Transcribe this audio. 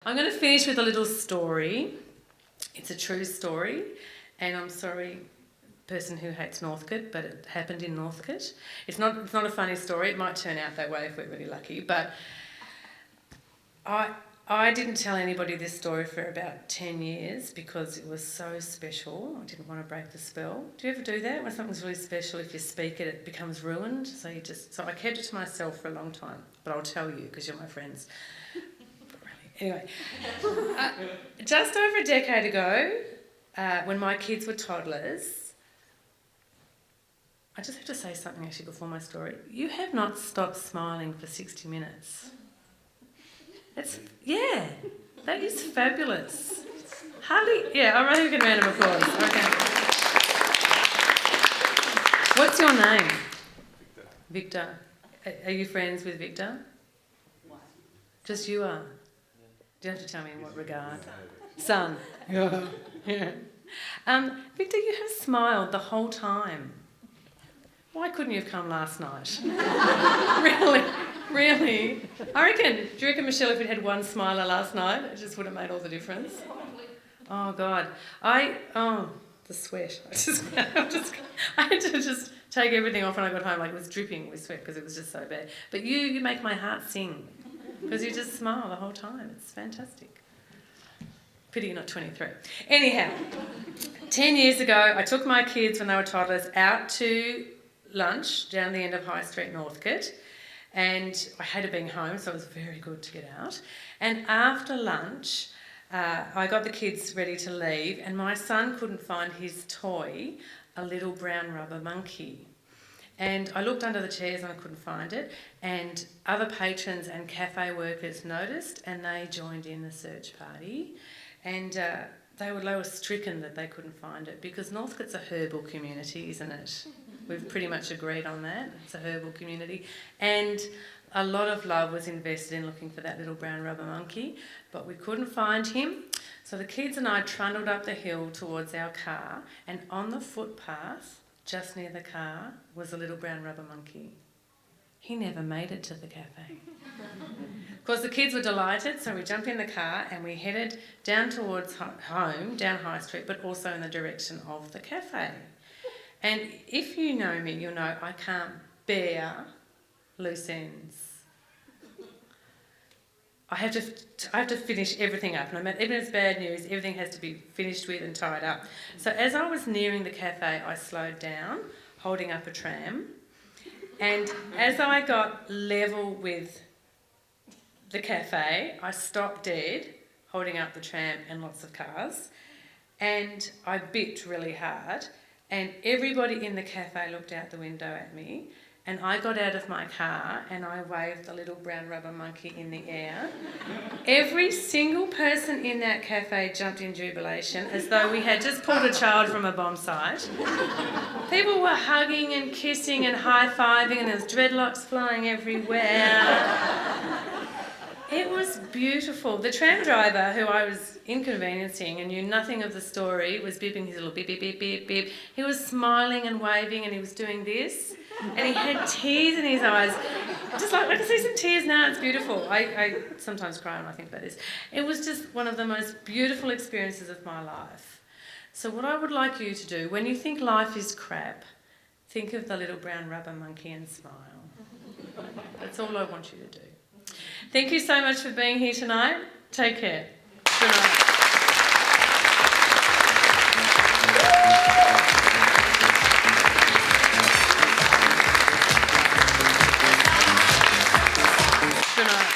I'm going to finish with a little story. It's a true story, and I'm sorry, person who hates Northcote, but it happened in Northcote. It's not a funny story. It might turn out that way if we're really lucky, but I didn't tell anybody this story for about 10 years because it was so special. I didn't want to break the spell. Do you ever do that? When something's really special, if you speak it, it becomes ruined. So I kept it to myself for a long time, but I'll tell you because you're my friends. Anyway, just over a decade ago, when my kids were toddlers, I just have to say something actually before my story. You have not stopped smiling for 60 minutes. That is fabulous. I'm ready to get a round of applause. Okay. What's your name? Victor. Are you friends with Victor? Just you are? Do you have to tell me in what regard? Son. Yeah. Victor, you have smiled the whole time. Why couldn't you have come last night? Really? Do you reckon, Michelle, if we'd had one smiler last night, it just would have made all the difference? Oh, God. The sweat. I had to just take everything off when I got home, like it was dripping with sweat because it was just so bad. But you make my heart sing because you just smile the whole time. It's fantastic. Pity you're not 23. Anyhow, 10 years ago, I took my kids when they were toddlers out to lunch down the end of High Street, Northcote, and I hated being home, so it was very good to get out. And after lunch, I got the kids ready to leave, and my son couldn't find his toy, a little brown rubber monkey. And I looked under the chairs and I couldn't find it, and other patrons and cafe workers noticed, and they joined in the search party. And they were stricken that they couldn't find it because Northcote's a herbal community, isn't it? We've pretty much agreed on that. It's a herbal community. And a lot of love was invested in looking for that little brown rubber monkey, but we couldn't find him. So the kids and I trundled up the hill towards our car, and on the footpath, just near the car, was a little brown rubber monkey. He never made it to the cafe. Of course, the kids were delighted, so we jumped in the car and we headed down towards home, down High Street, but also in the direction of the cafe. And if you know me, you'll know I can't bear loose ends. I have to finish everything up. No matter, even if it's bad news, everything has to be finished with and tied up. So as I was nearing the cafe, I slowed down, holding up a tram. And as I got level with the cafe, I stopped dead, holding up the tram and lots of cars. And I bipped really hard. And everybody in the cafe looked out the window at me, and I got out of my car and I waved the little brown rubber monkey in the air. Every single person in that cafe jumped in jubilation as though we had just pulled a child from a bomb site. People were hugging and kissing and high-fiving, and there was dreadlocks flying everywhere. It was beautiful. The tram driver, who I was inconveniencing and knew nothing of the story, was bipping his little beep, beep, beep, beep, beep. He was smiling and waving, and he was doing this, and he had tears in his eyes. Just like, I can see some tears now. It's beautiful. I sometimes cry when I think about this. It was just one of the most beautiful experiences of my life. So what I would like you to do, when you think life is crap, think of the little brown rubber monkey and smile. That's all I want you to do. Thank you so much for being here tonight. Take care. Good night. Good night.